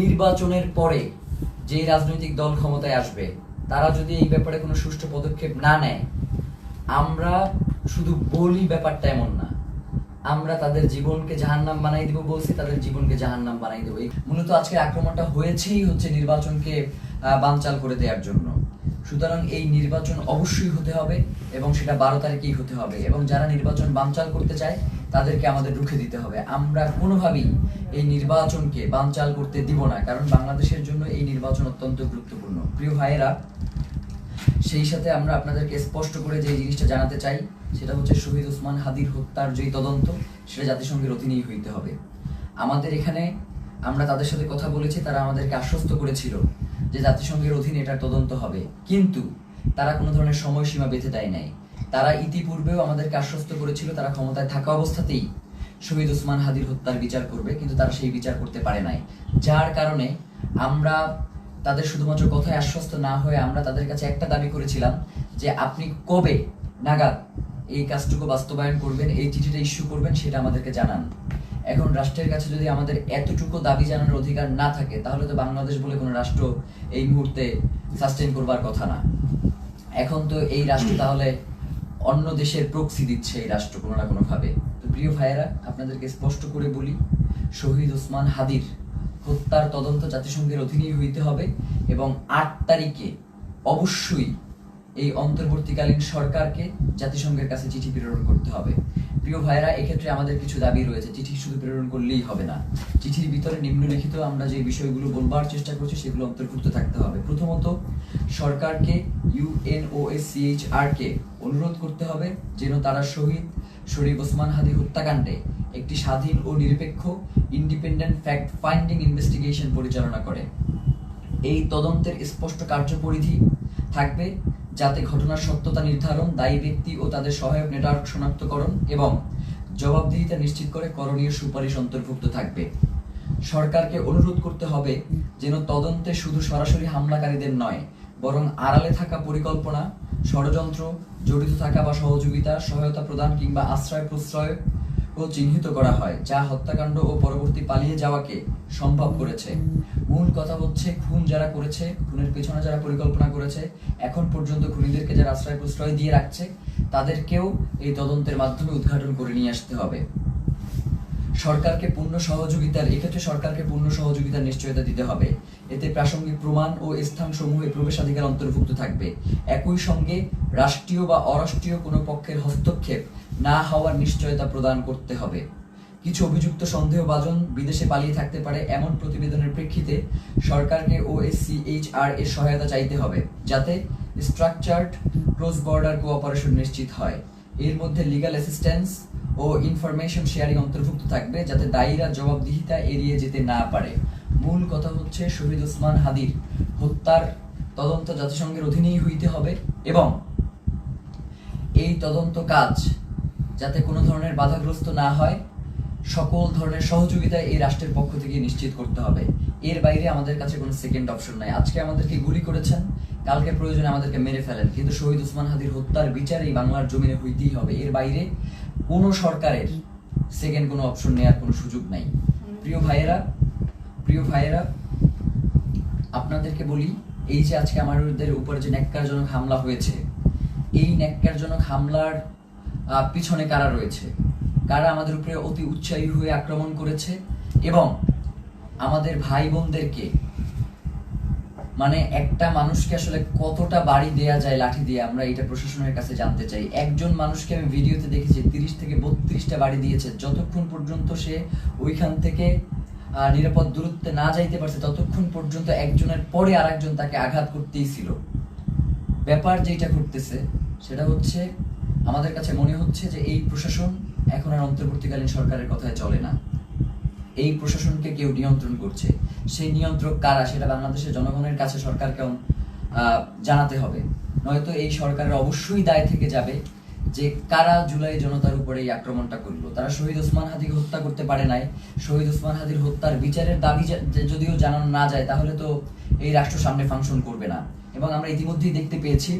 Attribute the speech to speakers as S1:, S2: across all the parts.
S1: নির্বাচনের পরে যে রাজনৈতিক দল ক্ষমতায় আসবে তারা যদি এই ব্যাপারে কোনো সুষ্ঠু পদক্ষেপ না নেয়, আমরা শুধু বলি ব্যাপারটা এমন না, আমরা তাদের জীবনকে জাহান্নাম বানাই দিব বলছি, তাদের জীবনকে জাহান্নাম বানাই দেবো। মূলত আজকের আক্রমণটা হয়েছেই হচ্ছে নির্বাচনকে বানচাল করে দেওয়ার জন্য। সুতরাং এই নির্বাচন অবশ্যই হতে হবে এবং সেটা 12 তারিখেই হতে হবে, এবং যারা নির্বাচন বানচাল করতে চায় তাদেরকে আমাদের রুখে দিতে হবে। আমরা কোনোভাবেই এই নির্বাচনকে বানচাল করতে দিব না, কারণ বাংলাদেশের জন্য এই নির্বাচন অত্যন্ত গুরুত্বপূর্ণ। প্রিয় ভাইয়েরা, সেই সাথে আমরা আপনাদেরকে স্পষ্ট করে যে জিনিসটা জানাতে চাই সেটা হচ্ছে শহীদ ওসমান হাদির হত্যার যে তদন্ত সেটা জাতিসংঘের অধীনেই হইতে হবে। আমাদের এখানে আমরা তাদের সাথে কথা বলেছি, তারা আমাদেরকে আশ্বস্ত করেছিল যে জাতিসংঘের অধীনে এটার তদন্ত হবে, কিন্তু তারা কোনো ধরনের সময়সীমা বেঁধে দেয় নাই। তারা ইতিপূর্বেও আমাদেরকে আশ্বস্ত করেছিল তারা ক্ষমতায় থাকা অবস্থাতেই শহীদ ওসমান হাদির হত্যার বিচার করবে, কিন্তু তারা সেই বিচার করতে পারে নাই। যার কারণে আমরা তাদের শুধুমাত্র কথায় আশ্বস্ত না হয়ে আমরা তাদের কাছে একটা দাবি করেছিলাম যে আপনি কবে নাগাদ এই কাজটুকু বাস্তবায়ন করবেন, এই চিঠিটা ইস্যু করবেন, সেটা আমাদেরকে জানান। এখন রাষ্ট্রের কাছে যদি আমাদের এতটুকু দাবি জানানোর অধিকার না থাকে, তাহলে তো বাংলাদেশ বলে কোনো রাষ্ট্র এই মুহূর্তে সাস্টেইন করবার কথা না। এখন তো এই রাষ্ট্র তাহলে অন্য দেশের প্রক্সি দিচ্ছে এই রাষ্ট্র কোনো না কোনো ভাবে। তো প্রিয় ভাইয়েরা, আপনাদেরকে স্পষ্ট করে বলি, শহীদ ওসমান হাদির হত্যার তদন্ত জাতিসংঘের অধীনেই হইতে হবে এবং 8 তারিখে অবশ্যই এই অন্তর্বর্তীকালীন সরকারকে জাতিসংঘের কাছে চিঠি প্রেরণ করতে হবে। প্রিয় ভাইয়েরা, এক্ষেত্রে আমাদের কিছু দাবি রয়েছে। চিঠি শুধু প্রেরণ করলেই হবে না, চিঠির ভিতরে নিম্নলিখিত আমরা যে বিষয়গুলো বলবার চেষ্টা করছি সেগুলো অন্তর্ভুক্ত থাকতে হবে। প্রথমত, সরকারকে UNOSCHR কে অনুরোধ করতে হবে যেন তারা শহীদ শরীফ ওসমান হাদি হত্যাকাণ্ডে একটি স্বাধীন ও নিরপেক্ষ ইন্ডিপেন্ডেন্ট ফ্যাক্ট ফাইন্ডিং ইনভেস্টিগেশন পরিচালনা করে। এই তদন্তের স্পষ্ট কার্যপরিধি থাকবে যাতে ঘটনার সত্যতা নির্ধারণ, দায়ী ব্যক্তি ও তাদের সহায়ক নেটওয়ার্ক শনাক্তকরণ এবং জবাবদিহিতা নিশ্চিত করে করণীয় সুপারিশ অন্তর্ভুক্ত থাকবে। সরকারকে অনুরোধ করতে হবে যেন তদন্তে শুধু সরাসরি হামলাকারীদের নয়, বরং আড়ালে থাকা পরিকল্পনা, ষড়যন্ত্র, জড়িত থাকা বা সহযোগিতা, সহায়তা প্রদান কিংবা আশ্রয় প্রশ্রয় ও চিহ্নিত করা হয়, যা হত্যাকাণ্ড ও পরবর্তী পালিয়ে যাওয়াকে সম্ভব করেছে। মূল কথা হচ্ছে, খুন যারা করেছে, খুনের পেছনে যারা পরিকল্পনা করেছে, এখন পর্যন্ত খুনিদেরকে যারা আশ্রয় প্রশ্রয় দিয়ে রাখছে, তাদেরকেও এই তদন্তের মাধ্যমে উদ্ঘাটন করে নিয়ে আসতে হবে। সরকারকে পূর্ণ সহযোগিতার নিশ্চয়তা দিতে হবে। এতে প্রাসঙ্গিক প্রমাণ ও স্থানসমূহে প্রবেশাধিকার অন্তর্ভুক্ত থাকবে। একই সঙ্গে রাষ্ট্রীয় বা অরাষ্ট্রীয় কোনো পক্ষের হস্তক্ষেপ না হওয়ার নিশ্চয়তা প্রদান করতে হবে। কিছু অভিযুক্ত সন্দেহভাজন বিদেশে পালিয়ে থাকতে পারে এমন প্রতিবেদনের প্রেক্ষিতে সরকারকে OSCHR এর সহায়তা চাইতে হবে, যাতে স্ট্রাকচার্ড ক্রস বর্ডার কোঅপারেশন নিশ্চিত হয়। এর মধ্যে লিগ্যাল অ্যাসিস্ট্যান্স ও ইনফরমেশন শেয়ারিং অন্তর্ভুক্ত থাকবে, যাতে দায়ীরা জবাবদিহিতা এড়িয়ে যেতে না পারে। মূল কথা হচ্ছে, শহীদ ওসমান হাদির হত্যার তদন্ত জাতিসংঘের অধীনেই হইতে হবে এবং এই তদন্ত কাজ যাতে কোনো ধরনের বাধাগ্রস্ত না হয়, সকল ধরনের সহযোগিতা এই রাষ্ট্রের পক্ষ থেকে নিশ্চিত করতে হবে। এর বাইরে আমাদের কাছে কোনো সেকেন্ড অপশন নাই। আজকে আমাদেরকে গুলি করেছেন, কালকে প্রয়োজনে আমাদেরকে মেরে ফেলেন, কিন্তু শহীদ ওসমান হাদির হত্যার বিচার এই বাংলার জমিনে হইতেই হবে। এর বাইরে কোনো সরকারের সেকেন্ড কোনো অপশন নেওয়ার কোনো সুযোগ নাই। প্রিয় ভাইয়েরা, আপনাদেরকে বলি, এই যে আজকে আমাদের উপরে যে ন্যাক্কারজনক হামলা হয়েছে, এই ন্যাক্কারজনক হামলার পিছনে কারা রয়েছে, কারা আমাদের উপরে অতি উৎসাহী হয়ে আক্রমণ করেছে এবং আমাদের ভাই বোনদেরকে, মানে একটা মানুষকে আসলে কতটা বাড়ি দেয়া যায় লাঠি দিয়ে, আমরা এটা প্রশাসনের কাছে জানতে চাই। একজন মানুষকে আমি ভিডিওতে দেখেছি 30 থেকে 32টা বাড়ি দিয়েছে, যতক্ষণ পর্যন্ত সে ওইখান থেকে নিরাপদ দূরত্বে না যাইতে পারছে ততক্ষণ পর্যন্ত একজনের পরে আরেকজন তাকে আঘাত করতেই ছিল। ব্যাপার যেটা ঘটতেছে সেটা হচ্ছে, আমাদের কাছে মনে হচ্ছে যে এই প্রশাসন এখন আর অন্তর্বর্তীকালীন সরকারের কথায় চলে না। এই প্রশাসনকে কেউ নিয়ন্ত্রণ করছে। সেই নিয়ন্ত্রক কারা সেটা বাংলাদেশের জনগণের কাছে সরকারকে জানাতে হবে, নয়তো এই সরকারের অবশ্যই দায় থেকে যাবে যে কারা জুলাই জনতার উপরে এই আক্রমণটা করলো। তারা শহীদ ওসমান হাদিকে হত্যা করতে পারে নাই। শহীদ ওসমান হাদির হত্যার বিচারের দাবি যদিও জানানো না যায়, তাহলে তো এই রাষ্ট্র সামনে ফাংশন করবে না। এবং আমরা ইতিমধ্যেই দেখতে পেয়েছি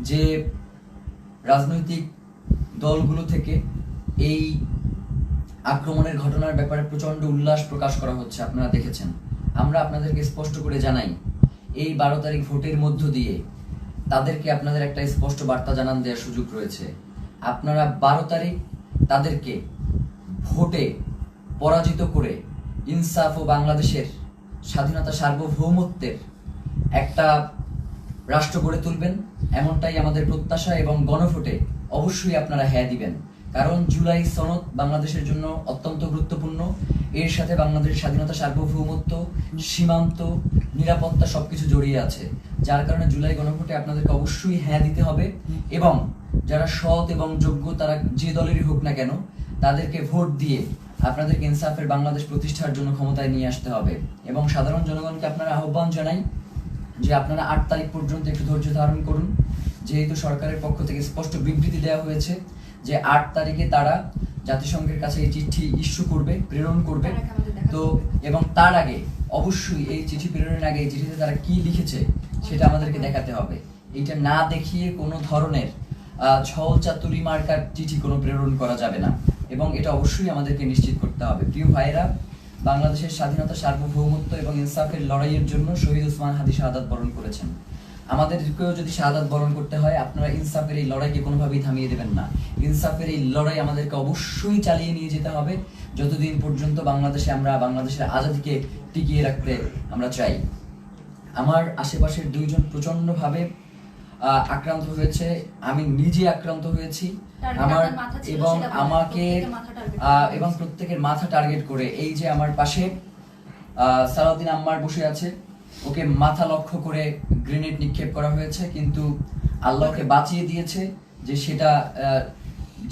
S1: যে রাজনৈতিক দলগুলো থেকে এই আক্রমণের ঘটনার ব্যাপারে প্রচন্ড উল্লাস প্রকাশ করা হচ্ছে। আপনারা দেখেছেন আমরা আপনাদেরকে স্পষ্ট করে জানাই, এই 12 তারিখ ভোটের মধ্য দিয়ে তাদেরকে আপনাদের একটা স্পষ্ট বার্তা জানান দেওয়ার সুযোগ রয়েছে। আপনারা 12 তারিখ তাদেরকে ভোটে পরাজিত করে ইনসাফ ও বাংলাদেশের স্বাধীনতা সার্বভৌমত্বের একটা রাষ্ট্র গড়ে তুলবেন, এমনটাই আমাদের প্রত্যাশা। এবং গণভোটে অবশ্যই আপনারা হ্যাঁ দিবেন, কারণ জুলাই সনদ বাংলাদেশের জন্য অত্যন্ত গুরুত্বপূর্ণ। এর সাথে বাংলাদেশের স্বাধীনতা সার্বভৌমত্ব, সীমান্ত, নিরাপত্তা সবকিছু জড়িয়ে আছে। যার কারণে জুলাই গণভোটে আপনাদেরকে অবশ্যই হ্যাঁ দিতে হবে এবং যারা সৎ এবং যোগ্য তারা যে দলেরই হোক না কেন তাদেরকে ভোট দিয়ে আপনাদেরকে ইনসাফের বাংলাদেশ প্রতিষ্ঠার জন্য ক্ষমতায় নিয়ে আসতে হবে। এবং সাধারণ জনগণকে আপনারা আহ্বান জানাই যে আপনারা 8 তারিখ পর্যন্ত একটু ধৈর্য ধারণ করুন, যেহেতু সরকারের পক্ষ থেকে স্পষ্ট বিবৃতি দেওয়া হয়েছে যে 8 তারিখে তারা জাতিসংঘের কাছে এই চিঠি ইস্যু করবে, প্রেরণ করবে। তো এবং তার আগে অবশ্যই এই চিঠি প্রেরণের আগে এই চিঠিতে তারা কি লিখেছে সেটা আমাদেরকে দেখাতে হবে। এইটা না দেখিয়ে কোনো ধরনের ছল চাতুরি মার্কার চিঠি কোনো প্রেরণ করা যাবে না এবং এটা অবশ্যই আমাদেরকে নিশ্চিত করতে হবে। প্রিয় ভাইরা, বাংলাদেশের স্বাধীনতা সার্বভৌমত্ব এবং ইনসাফের লড়াইয়ের জন্য শহীদ ওসমান হাদি শাহাদাত বরণ করেছেন। আমাদেরকেও যদি শাহাদাত বরণ করতে হয়, আপনারা ইনসাফের এই লড়াইকে কোনোভাবেই থামিয়ে দেবেন না। ইনসাফের এই লড়াই আমাদেরকে অবশ্যই চালিয়ে নিয়ে যেতে হবে যতদিন পর্যন্ত বাংলাদেশে আমরা বাংলাদেশের আজাদিকে টিকিয়ে রাখতে আমরা চাই। আমার আশেপাশের দুইজন প্রচন্ডভাবে আক্রান্ত হয়েছে, আমি নিজে আক্রান্ত হয়েছি। আমার এবং আমাকে এবং প্রত্যেকের মাথা টার্গেট করে এই যে আমার পাশে সালাউদ্দিন আম্মার বসে আছে, ওকে মাথা লক্ষ্য করে গ্রেনেড নিক্ষেপ করা হয়েছে, কিন্তু আল্লাহকে বাঁচিয়ে দিয়েছে যে সেটা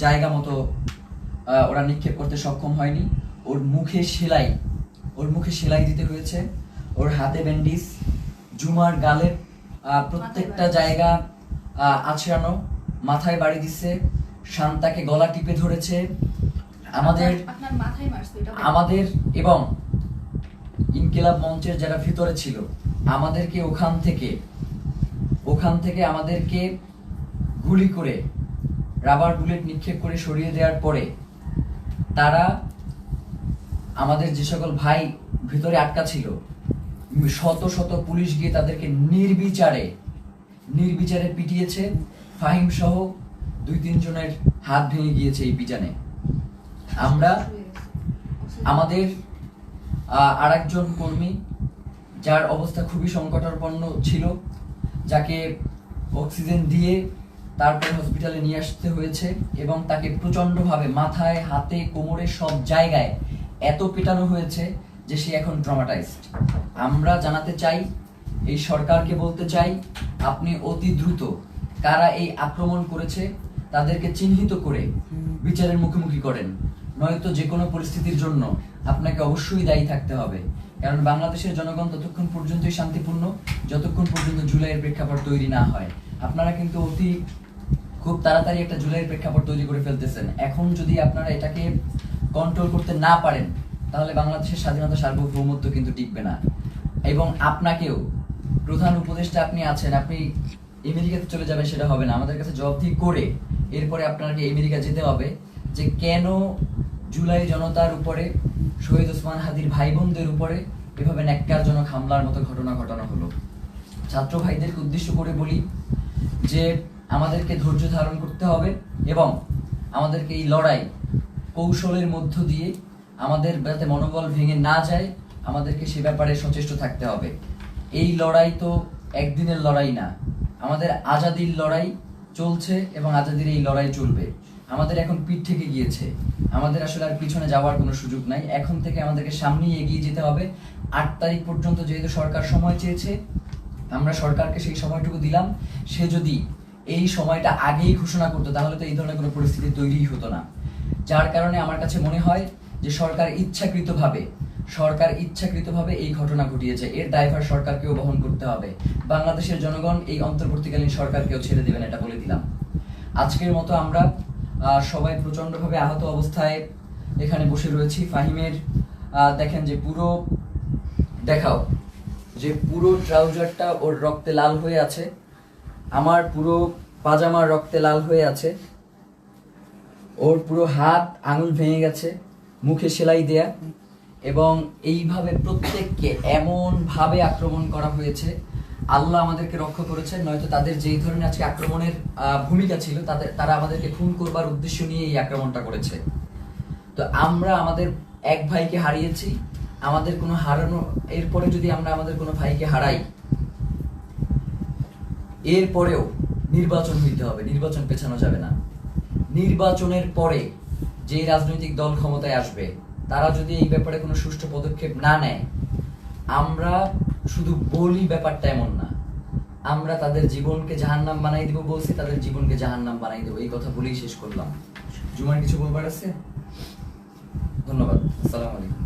S1: জায়গা মতো ওরা নিক্ষেপ করতে সক্ষম হয়নি। ওর মুখে সেলাই দিতে হয়েছে, ওর হাতে ব্যান্ডিজ, জুমার গালের প্রত্যেকটা জায়গা আছড়ানো, মাথায় বাড়ি দিচ্ছে, শান্তাকে গলা টিপে ধরেছে। আমাদের এবং ইনকিলাব মঞ্চের যারা ভিতরে ছিল আমাদেরকে ওখান থেকে আমাদেরকে গুলি করে রাবার বুলেট নিক্ষেপ করে সরিয়ে দেওয়ার পরে তারা আমাদের যে সকল ভাই ভিতরে আটকা ছিল শত শত পুলিশ গিয়ে তাদেরকে নির্বিচারে পিটিয়েছে। ফাহিম সহ 2-3 জনের হাত ভেঙে গিয়েছে এই পিটানে। আমরা আমাদের আরেকজন কর্মী যার অবস্থা খুবই সংকটাপন্ন ছিল, যাকে অক্সিজেন দিয়ে তারপর হসপিটালে নিয়ে আসতে হয়েছে এবং তাকে প্রচন্ডভাবে মাথায়, হাতে, কোমরে সব জায়গায় এত পেটানো হয়েছে যে সে এখন ট্রমাটাইজড। আমরা জানাতে চাই, এই সরকারকে বলতে চাই, আপনি অতি দ্রুত কারা এই আক্রমণ করেছে তাদেরকে চিহ্নিত করে বিচারের মুখোমুখি করেন, নয়তো যে কোনো পরিস্থিতির জন্য আপনাকে অবশ্যই দায়ী থাকতে হবে। কারণ বাংলাদেশের জনগণ ততক্ষণ পর্যন্তই শান্তিপূর্ণ যতক্ষণ পর্যন্ত জুলাইয়ের প্রেক্ষাপট তৈরি না হয়। আপনারা কিন্তু খুব তাড়াতাড়ি একটা জুলাইয়ের প্রেক্ষাপট তৈরি করে ফেলতেছেন। এখন যদি আপনারা এটাকে কন্ট্রোল করতে না পারেন তাহলে বাংলাদেশের স্বাধীনতা সার্বভৌমত্ব কিন্তু টিকবে না। এবং আপনাকেও প্রধান উপদেষ্টা আপনি আছেন, আপনি আমেরিকাতে চলে যাবেন সেটা হবে না, আমাদের কাছে জবাবদিহি করে এরপরে আপনাকে আমেরিকা যেতে হবে যে কেন জুলাই জনতার উপরে, শহীদ ওসমান হাদির ভাই বোনদের উপরে এভাবে ন্যাক্কারজনক হামলার মতো ঘটনা ঘটানো হলো। ছাত্র ভাইদেরকে উদ্দেশ্য করে বলি যে আমাদেরকে ধৈর্য ধারণ করতে হবে এবং আমাদেরকে এই লড়াই কৌশলের মধ্য দিয়ে আমাদের যাতে মনোবল ভেঙে না যায় আমাদেরকে সে ব্যাপারে সচেষ্ট থাকতে হবে। এই লড়াই তো একদিনের লড়াই না, আমাদের আজাদির লড়াই চলছে এবং আজাদির এই লড়াই চলবে। আমাদের এখন পিঠ থেকে গিয়েছে, আমাদের আসলে আর পিছনে যাওয়ার কোনো সুযোগ নাই। এখন থেকে আমাদেরকে সামনেই এগিয়ে যেতে হবে। 8 তারিখ পর্যন্ত যেহেতু সরকার সময় চেয়েছে, আমরা সরকারকে সেই সময়টুকু দিলাম। সে যদি এই সময়টা আগেই ঘোষণা করতো তাহলে তো এই ধরনের কোনো পরিস্থিতি তৈরিই হতো না। যার কারণে আমার কাছে মনে হয় যে সরকার ইচ্ছাকৃতভাবে এই ঘটনা ঘটিয়েছে, এর দায়ভার সরকারকেও বহন করতে হবে। বাংলাদেশের জনগণ এই অন্তর্বর্তীকালীন সরকারকেও ছেড়ে দেবেন, এটা বলে দিলাম। আজকের মতো আমরা সবাই প্রচন্ডভাবে আহত অবস্থায় এখানে বসে রয়েছি। ফাহিমের দেখেন যে পুরো ট্রাউজারটা ওর রক্তে লাল হয়ে আছে, আমার পুরো পাজামার রক্তে লাল হয়ে আছে, ওর পুরো হাত আঙুল ভেঙে গেছে, মুখে সেলাই দেয়া, এবং এইভাবে প্রত্যেককে এমন ভাবে আক্রমণ করা হয়েছে, আল্লাহ আমাদেরকে রক্ষা করেছেন, নয়তো তাদের যেই ধরনের আজকে আক্রমণের ভূমিকা ছিল, তারা আমাদেরকে খুন করবার উদ্দেশ্য নিয়ে এই আক্রমণটা করেছে। তো আমরা আমাদের এক ভাইকে হারিয়েছি, আমাদের কোনো হারানো, এরপরে যদি আমরা আমাদের কোনো ভাইকে হারাই, এরপরেও নির্বাচন হইতে হবে, নির্বাচন পেছানো যাবে না। নির্বাচনের পরে যে রাজনৈতিক দল ক্ষমতায় আসবে, তারা যদি এই ব্যাপারে কোনো সুষ্ঠু পদক্ষেপ না নেয়, আমরা শুধু বলি ব্যাপারটা এমন না, আমরা তাদের জীবনকে জাহান্নাম বানাই দিব বলছি, তাদের জীবনকে জাহান্নাম বানাই দেবো, এই কথা বলেই শেষ করলাম। জুমার কিছু বলবার আছে? ধন্যবাদ। আসসালামু আলাইকুম।